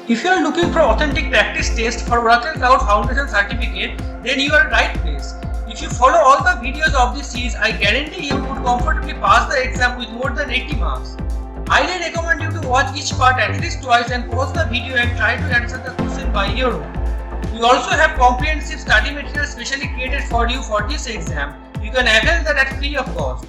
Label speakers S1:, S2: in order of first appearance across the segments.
S1: If you are looking for authentic practice test for Oracle Cloud Foundation certificate, then you are right place. If you follow all the videos of this series, I guarantee you would comfortably pass the exam with more than 80 marks. I highly recommend you to watch each part at least twice and pause the video and try to answer the question by your own. We also have comprehensive study material specially created for you for this exam. You can avail that at free of cost.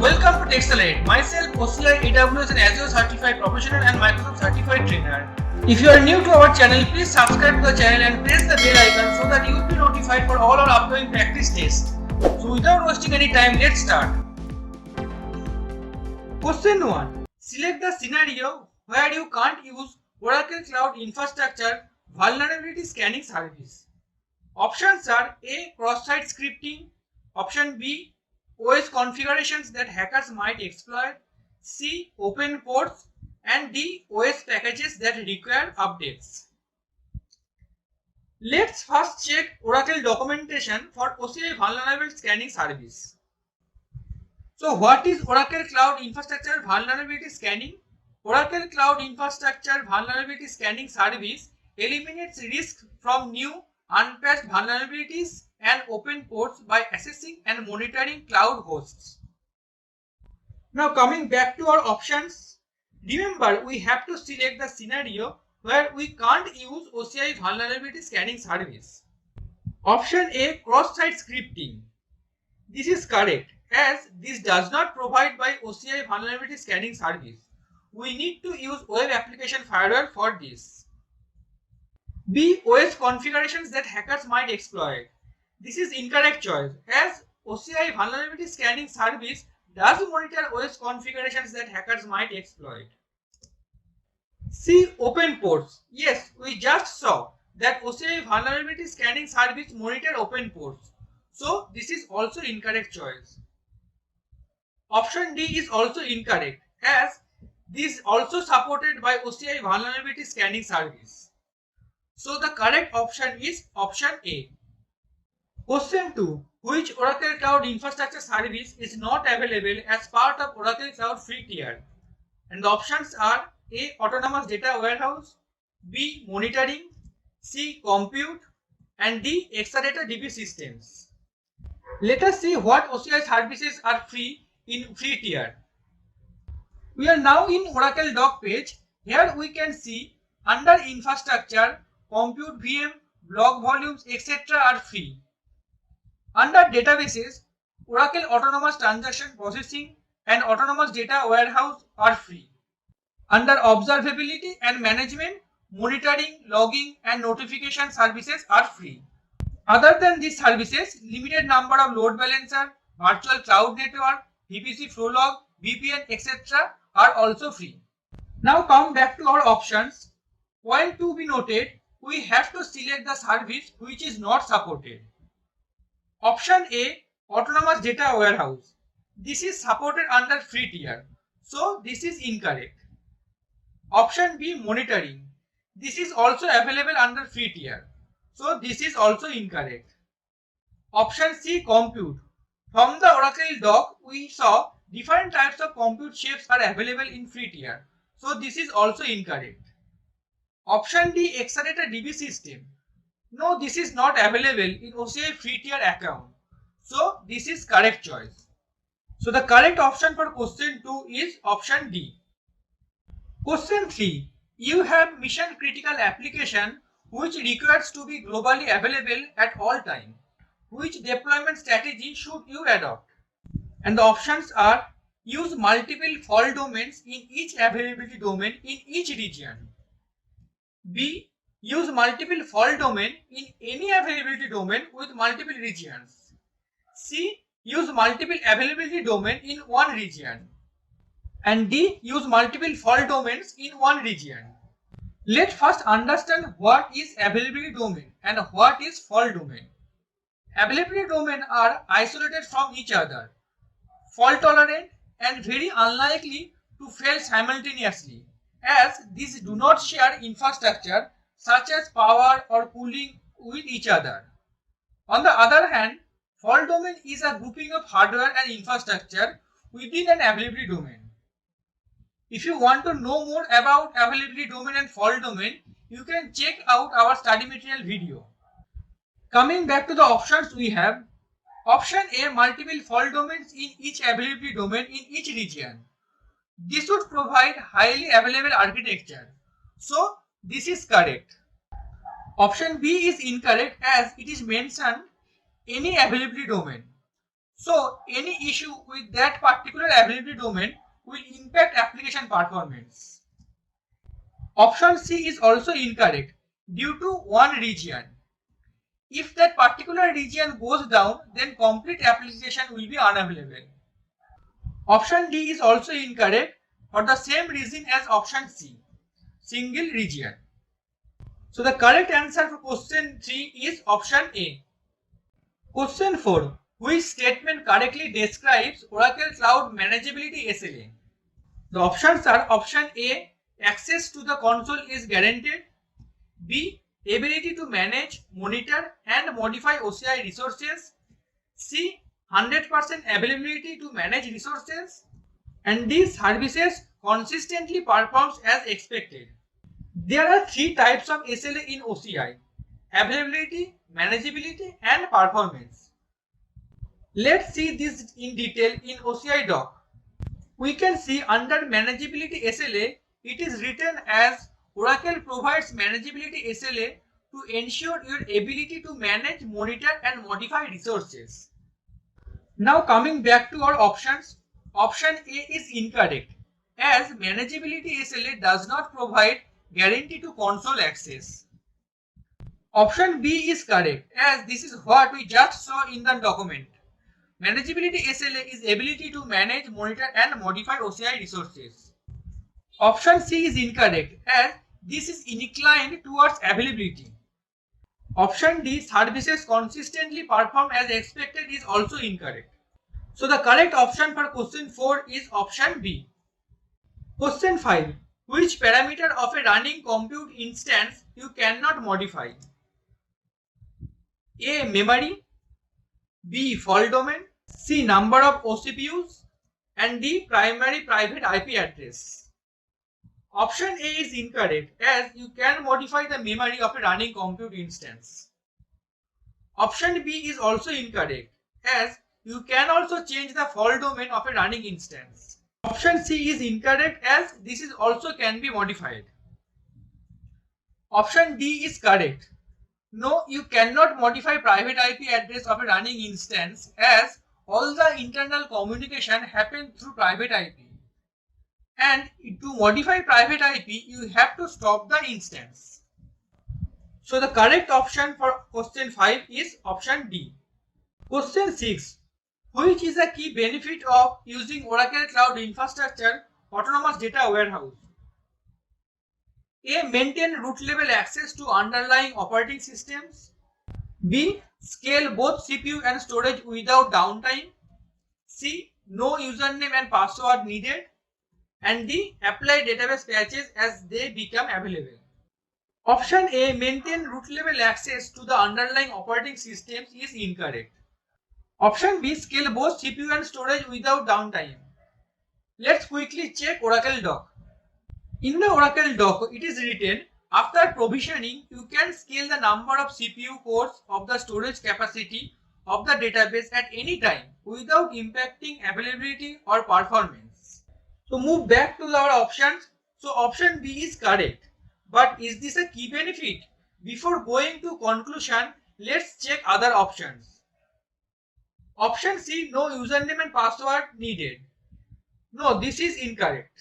S1: Welcome to Texalate. Myself, OCI, AWS and Azure certified professional and Microsoft certified trainer. If you are new to our channel, please subscribe to the channel and press the bell icon so that you will be notified for all our upcoming practice tests. So without wasting any time, let's start. Question 1. Select the scenario where you can't use Oracle Cloud Infrastructure Vulnerability Scanning Service. Options are A. Cross-site scripting, option B. OS configurations that hackers might exploit, C. Open ports, and D. OS packages that require updates. Let's first check Oracle documentation for OCI Vulnerability Scanning Service. So what is Oracle Cloud Infrastructure Vulnerability Scanning? Oracle Cloud Infrastructure Vulnerability Scanning Service eliminates risk from new unpatched vulnerabilities and open ports by assessing and monitoring cloud hosts. Now coming back to our options, remember we have to select the scenario where we can't use OCI Vulnerability Scanning Service. Option A, cross-site scripting. This is correct as this does not provide by OCI Vulnerability Scanning Service. We need to use Web Application Firewall for this. B, OS configurations that hackers might exploit. This is incorrect choice as OCI Vulnerability Scanning Service does monitor OS configurations that hackers might exploit. C, open ports. Yes, we just saw that OCI Vulnerability Scanning Service monitor open ports. So this is also incorrect choice. Option D is also incorrect as this is also supported by OCI Vulnerability Scanning Service. So the correct option is option A. Question 2. Which Oracle Cloud Infrastructure Service is not available as part of Oracle Cloud Free tier? And the options are A. Autonomous Data Warehouse, B. Monitoring, C. Compute, and D. Exadata DB systems. Let us see what OCI services are free in free tier. We are now in Oracle doc page. Here we can see under infrastructure, compute VM, block volumes, etc. are free. Under databases, Oracle Autonomous Transaction Processing and Autonomous Data Warehouse are free. Under observability and management, monitoring, logging and notification services are free. Other than these services, limited number of load balancer, virtual cloud network, VPC flow log, VPN, etc. are also free. Now come back to our options. Point to be noted, we have to select the service which is not supported. Option A, Autonomous Data Warehouse. This is supported under free tier. So this is incorrect. Option B, Monitoring. This is also available under free tier. So this is also incorrect. Option C, Compute. From the Oracle doc, we saw different types of compute shapes are available in free tier. So this is also incorrect. Option D, Exadata DB system. No, this is not available in OCI free tier account. So this is correct choice. So the correct option for question 2 is option D. Question 3. You have mission critical application which requires to be globally available at all time. Which deployment strategy should you adopt? And the options are use multiple fault domains in each availability domain in each region. B. Use multiple fault domain in any availability domain with multiple regions. C. Use multiple availability domain in one region. And D. Use multiple fault domains in one region. Let's first understand what is availability domain and what is fault domain. Availability domain are isolated from each other, fault tolerant and very unlikely to fail simultaneously as these do not share infrastructure such as power or cooling with each other. On the other hand, fault domain is a grouping of hardware and infrastructure within an availability domain. If you want to know more about availability domain and fault domain, you can check out our study material video. Coming back to the options we have. Option A, multiple fault domains in each availability domain in each region. This would provide highly available architecture. So this is correct. Option B is incorrect as it is mentioned any availability domain. So any issue with that particular availability domain will impact application performance. Option C is also incorrect due to one region. If that particular region goes down, then complete application will be unavailable. Option D is also incorrect for the same reason as option C, single region. So the correct answer for question 3 is option A. Question 4. Which statement correctly describes Oracle Cloud Manageability SLA? The options are option A, access to the console is guaranteed. B, ability to manage, monitor and modify OCI resources. C, 100% availability to manage resources. And D, services consistently performs as expected. There are three types of SLA in OCI: availability, manageability and performance. Let's see this in detail in OCI doc. We can see under manageability SLA, it is written as Oracle provides manageability SLA to ensure your ability to manage, monitor and modify resources. Now coming back to our options, option A is incorrect as manageability SLA does not provide guarantee to console access. Option B is correct as this is what we just saw in the document. Manageability SLA is ability to manage, monitor and modify OCI resources. Option C is incorrect as this is inclined towards availability. Option D, services consistently perform as expected, is also incorrect. So the correct option for question 4 is option B. Question 5. Which parameter of a running compute instance you cannot modify? A, memory. B, fault domain. C, number of OCPUs. And D, primary private IP address. Option A is incorrect as you can modify the memory of a running compute instance. Option B is also incorrect as you can also change the fault domain of a running instance. Option C is incorrect as this is also can be modified. Option D is correct. No, you cannot modify private IP address of a running instance as all the internal communication happens through private IP. And to modify private IP, you have to stop the instance. So the correct option for question 5 is option D. Question 6. Which is a key benefit of using Oracle Cloud Infrastructure Autonomous Data Warehouse? A, maintain root level access to underlying operating systems. B, scale both CPU and storage without downtime. C, no username and password needed. And D, apply database patches as they become available. Option A, maintain root level access to the underlying operating systems, is incorrect. Option B, scale both CPU and storage without downtime. Let's quickly check Oracle doc. In the Oracle doc, it is written, after provisioning, you can scale the number of CPU cores of the storage capacity of the database at any time without impacting availability or performance. So move back to our options. So option B is correct. But is this a key benefit? Before going to conclusion, let's check other options. Option C, no username and password needed. No, this is incorrect.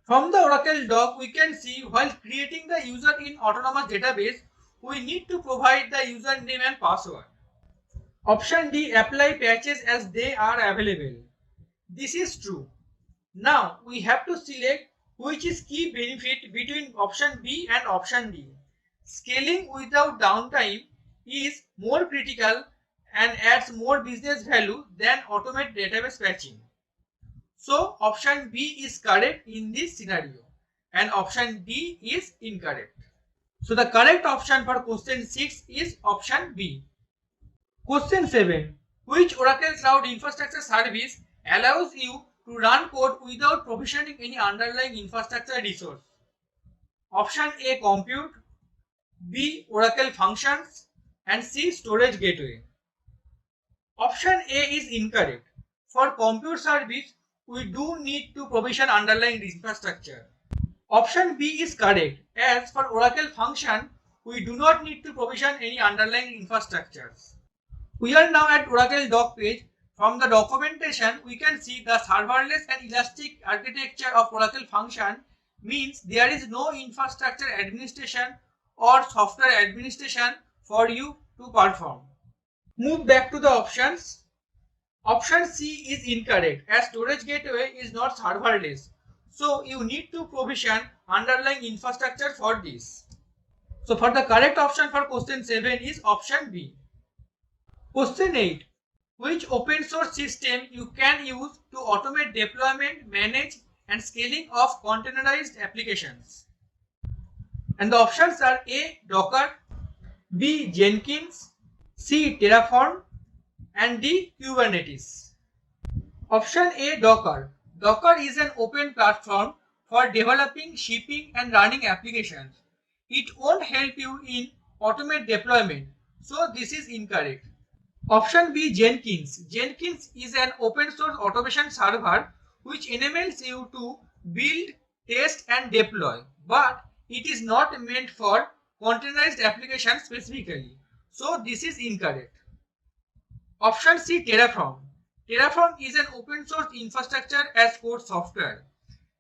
S1: From the Oracle doc, we can see while creating the user in autonomous database, we need to provide the username and password. Option D, apply patches as they are available. This is true. Now we have to select which is key benefit between option B and option D. Scaling without downtime is more critical and adds more business value than automate database patching. So option B is correct in this scenario and option D is incorrect. So the correct option for question 6 is option B. Question 7. Which Oracle Cloud Infrastructure service allows you to run code without provisioning any underlying infrastructure resource? Option A, compute, B, Oracle functions, and C, storage gateway. Option A is incorrect. For compute service, we do need to provision underlying infrastructure. Option B is correct. As for Oracle function, we do not need to provision any underlying infrastructures. We are now at Oracle doc page. From the documentation, we can see the serverless and elastic architecture of Oracle function means there is no infrastructure administration or software administration for you to perform. Move back to the options. Option C is incorrect as storage gateway is not serverless. So you need to provision underlying infrastructure for this. So for the correct option for question 7 is option B. Question 8. Which open source system you can use to automate deployment, manage and scaling of containerized applications? And the options are A, Docker, B, Jenkins, C, Terraform and D, Kubernetes. Option A, Docker. Docker is an open platform for developing, shipping and running applications. It won't help you in automate deployment, so this is incorrect. Option B, Jenkins. Jenkins is an open source automation server which enables you to build, test and deploy, but it is not meant for containerized applications specifically. So this is incorrect. Option C, Terraform. Terraform is an open source infrastructure as code software.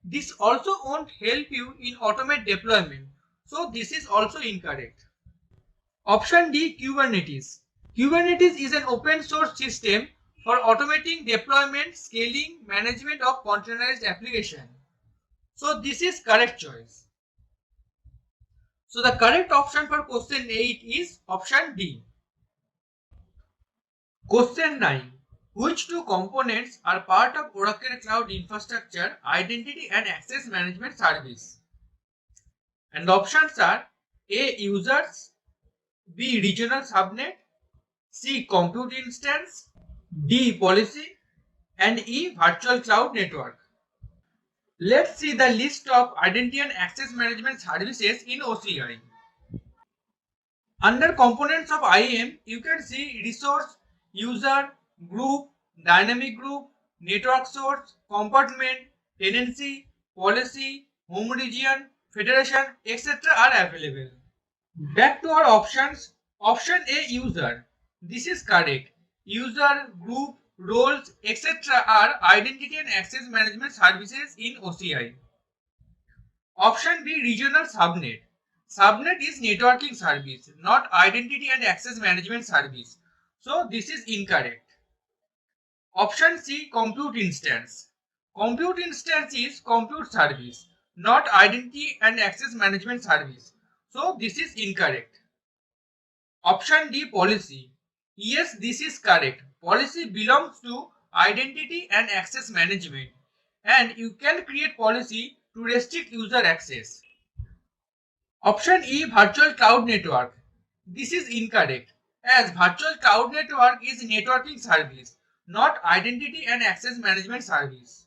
S1: This also won't help you in automate deployment. So this is also incorrect. Option D, Kubernetes. Kubernetes is an open source system for automating deployment, scaling, management of containerized application. So this is correct choice. So the correct option for question 8 is option D. Question 9. Which two components are part of Oracle Cloud Infrastructure Identity and Access Management Service? And the options are A, users, B, regional subnet, C, compute instance, D, policy and E, virtual cloud network. Let's see the list of identity and access management services in OCI. Under components of IAM, you can see resource, user, group, dynamic group, network source, compartment, tenancy, policy, home region, federation, etc. are available. Back to our options. Option A, user. This is correct. User, group, roles, etc. are identity and access management services in OCI. Option B, regional subnet. Subnet is networking service, not identity and access management service. So this is incorrect. Option C, compute instance. Compute instance is compute service, not identity and access management service. So this is incorrect. Option D, policy. Yes, this is correct. Policy belongs to identity and access management, and you can create policy to restrict user access. Option E, virtual cloud network. This is incorrect as virtual cloud network is networking service, not identity and access management service.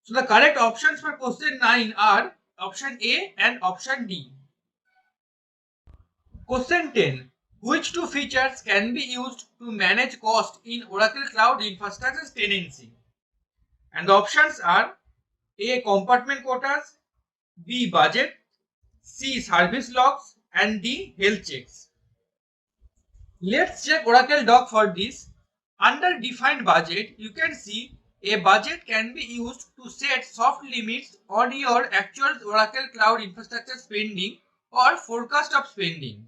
S1: So the correct options for question 9 are option A and option D. Question 10. Which two features can be used to manage cost in Oracle Cloud Infrastructure tenancy? And the options are A, compartment quotas, B, budget, C, service logs and D, health checks. Let's check Oracle doc for this. Under defined budget, you can see a budget can be used to set soft limits on your actual Oracle Cloud Infrastructure spending or forecast of spending.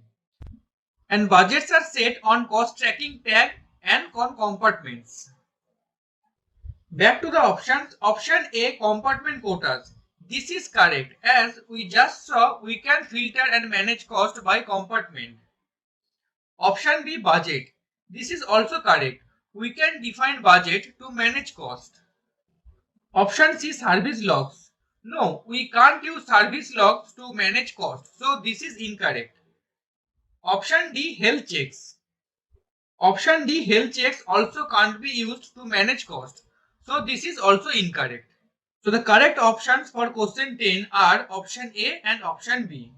S1: And budgets are set on cost tracking tag and on compartments. Back to the options. Option A, compartment quotas. This is correct as we just saw we can filter and manage cost by compartment. Option B, budget. This is also correct. We can define budget to manage cost. Option C, service logs. No, we can't use service logs to manage cost. So this is incorrect. Option D, health checks. Option D, health checks also can't be used to manage cost. So this is also incorrect. So the correct options for question 10 are option A and option B.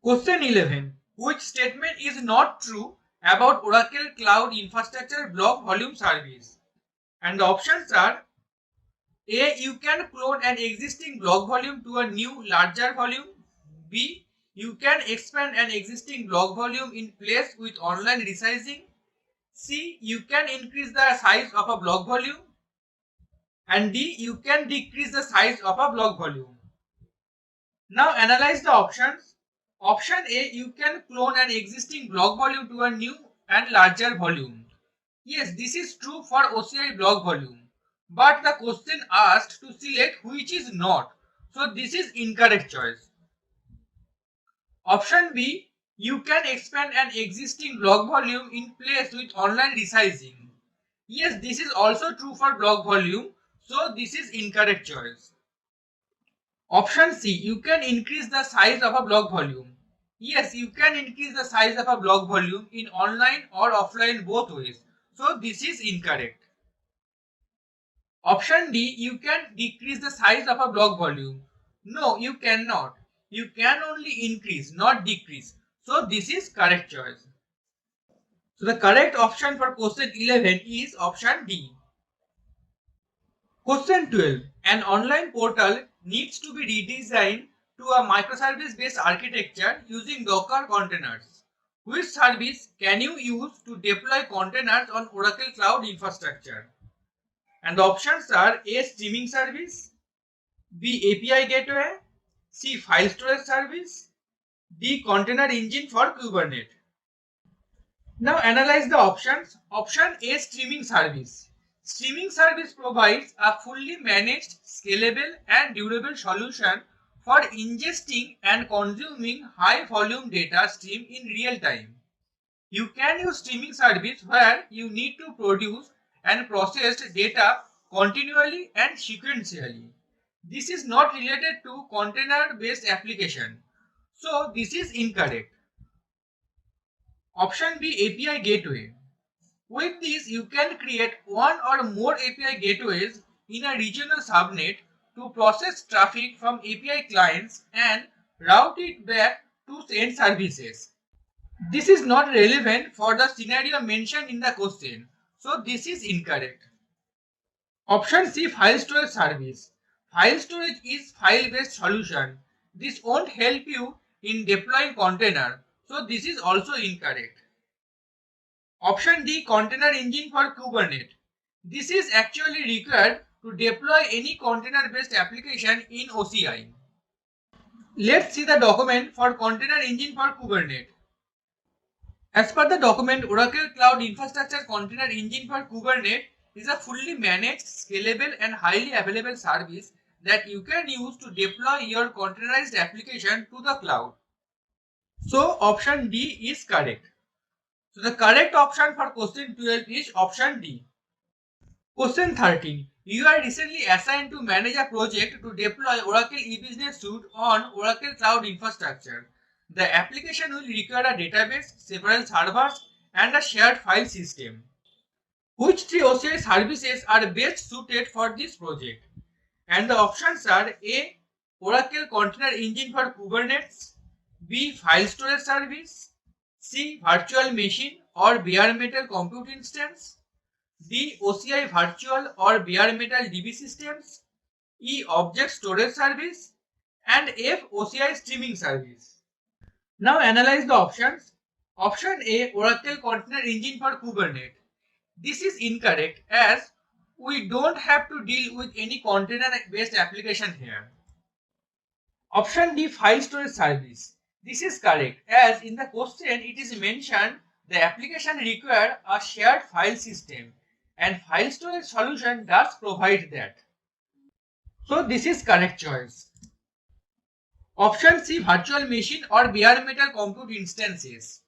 S1: Question 11. Which statement is not true about Oracle Cloud Infrastructure Block Volume Service? And the options are A. You can clone an existing block volume to a new larger volume. B. You can expand an existing block volume in place with online resizing. C. You can increase the size of a block volume. And D. You can decrease the size of a block volume. Now analyze the options. Option A. You can clone an existing block volume to a new and larger volume. Yes, this is true for OCI block volume. But the question asked to select which is not. So this is incorrect choice. Option B. You can expand an existing block volume in place with online resizing. Yes, this is also true for block volume. So this is incorrect choice. Option C. You can increase the size of a block volume. Yes, you can increase the size of a block volume in online or offline both ways. So this is incorrect. Option D. You can decrease the size of a block volume. No, you cannot. You can only increase, not decrease. So this is correct choice. So the correct option for question 11 is option D. Question 12. An online portal needs to be redesigned to a microservice based architecture using Docker containers. Which service can you use to deploy containers on Oracle Cloud Infrastructure? And the options are A. Streaming service, B. API gateway, C. File storage service, D. Container engine for Kubernetes. Now analyze the options. Option A. Streaming service. Streaming service provides a fully managed, scalable and durable solution for ingesting and consuming high volume data stream in real time. You can use streaming service where you need to produce and process data continually and sequentially. This is not related to container based application. So this is incorrect. Option B. API gateway. With this, you can create one or more API gateways in a regional subnet to process traffic from API clients and route it back to end services. This is not relevant for the scenario mentioned in the question, so this is incorrect. Option C. File storage service. File storage is file-based solution. This won't help you in deploying container, so this is also incorrect. Option D. Container engine for Kubernetes. This is actually required to deploy any container-based application in OCI. Let's see the document for container engine for Kubernetes. As per the document, Oracle Cloud Infrastructure Container Engine for Kubernetes is a fully managed, scalable and highly available service that you can use to deploy your containerized application to the cloud. So option D is correct. So the correct option for question 12 is option D. Question 13. You are recently assigned to manage a project to deploy Oracle E-Business Suite on Oracle Cloud Infrastructure. The application will require a database, several servers, and a shared file system. Which three OCI services are best suited for this project? And the options are A. Oracle Container Engine for Kubernetes, B. File Storage Service, C. Virtual Machine or Bare Metal Compute Instance, D. OCI Virtual or Bare Metal DB Systems, E. Object Storage Service, and F. OCI Streaming Service. Now analyze the options. Option A. Oracle Container Engine for Kubernetes. This is incorrect as we don't have to deal with any container based application here. Option D. File Storage Service. This is correct as in the question it is mentioned the application requires a shared file system and file storage solution does provide that. So this is correct choice. Option C. Virtual machine or bare metal compute instances.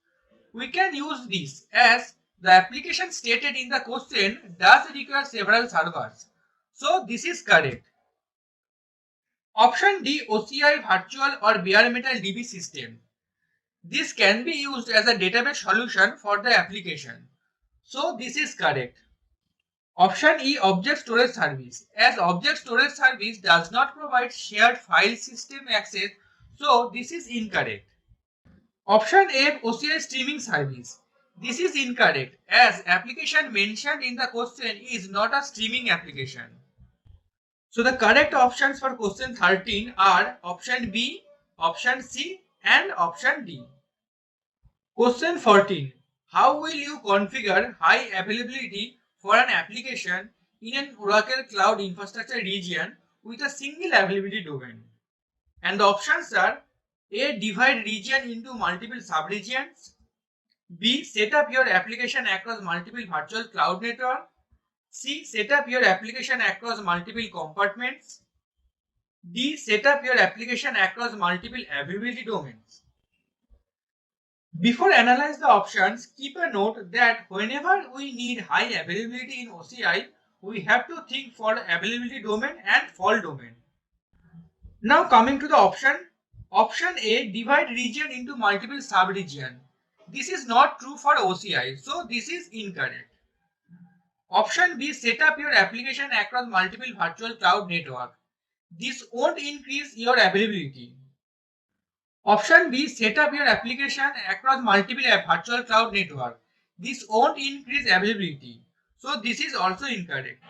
S1: We can use this as the application stated in the question does require several servers. So this is correct. Option D. OCI Virtual or Bare Metal DB system. This can be used as a database solution for the application. So this is correct. Option E, object storage service. As object storage service does not provide shared file system access, so this is incorrect. Option F, OCI streaming service. This is incorrect as application mentioned in the question is not a streaming application. So the correct options for question 13 are option B, option C and option D. Question 14. How will you configure high availability for an application in an Oracle Cloud Infrastructure region with a single availability domain? And the options are A, divide region into multiple subregions. B, set up your application across multiple virtual cloud network. C, set up your application across multiple compartments. D, set up your application across multiple availability domains. Before analyze the options, keep a note that whenever we need high availability in OCI, we have to think for availability domain and fault domain. Now coming to the option A, divide region into multiple subregion. This is not true for OCI, so this is incorrect. Option B, set up your application across multiple virtual cloud network. This won't increase your availability. Option B, set up your application across multiple virtual cloud network. This won't increase availability. So this is also incorrect.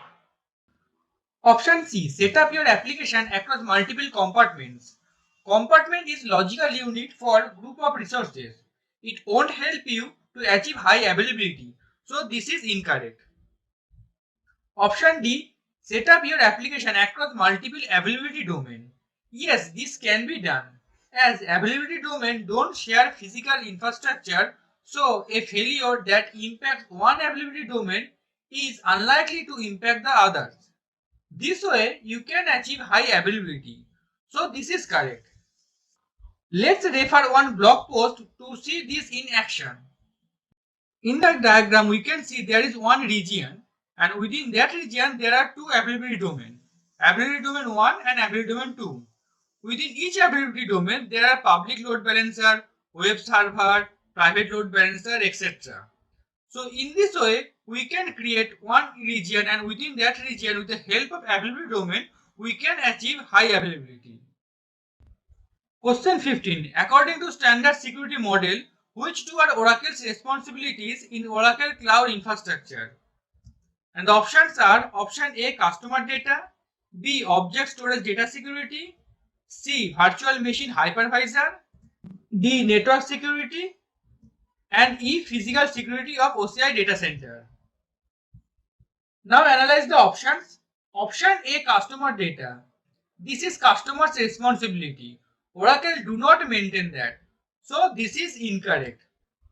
S1: Option C, set up your application across multiple compartments. Compartment is logical unit for group of resources. It won't help you to achieve high availability. So this is incorrect. Option D, set up your application across multiple availability domain. Yes, this can be done. As availability domain don't share physical infrastructure, so a failure that impacts one availability domain is unlikely to impact the others. This way, you can achieve high availability. So this is correct. Let's refer one blog post to see this in action. In the diagram, we can see there is one region, and within that region there are two availability domains, availability domain 1 and availability domain 2. Within each availability domain, there are public load balancer, web server, private load balancer, etc. So in this way, we can create one region, and within that region, with the help of availability domain, we can achieve high availability. Question 15. According to standard security model, which two are Oracle's responsibilities in Oracle Cloud Infrastructure? And the options are option A, customer data, B, object storage data security, C, virtual machine hypervisor, D, network security, and E, physical security of OCI data center. Now analyze the options. Option A, customer data. This is customer's responsibility. Oracle do not maintain that. So this is incorrect.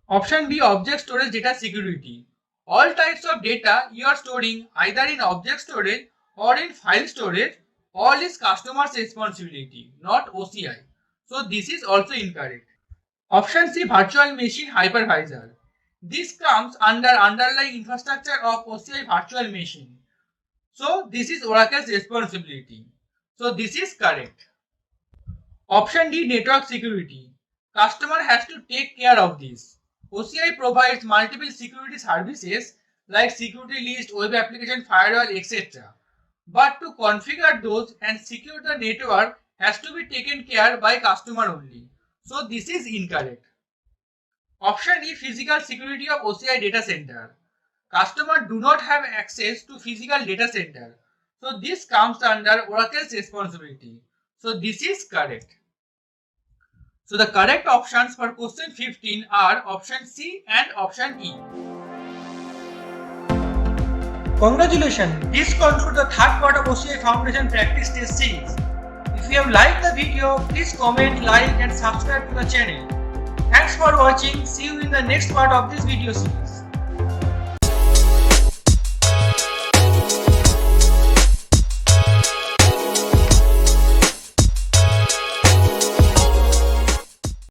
S1: Option B, object storage data security. All types of data you are storing either in object storage or in file storage, all is customer's responsibility, not OCI. So this is also incorrect. Option C, virtual machine hypervisor. This comes under underlying infrastructure of OCI virtual machine. So this is Oracle's responsibility. So this is correct. Option D, network security. Customer has to take care of this. OCI provides multiple security services like security list, web application, firewall, etc. But to configure those and secure the network has to be taken care by customer only. So this is incorrect. Option E, physical security of OCI data center. Customer do not have access to physical data center. So this comes under Oracle's responsibility. So this is correct. So the correct options for question 15 are option C and option E. Congratulations! This concludes the third part of OCI Foundation Practice Test series. If you have liked the video, please comment, like and subscribe to the channel. Thanks for watching. See you in the next part of this video series.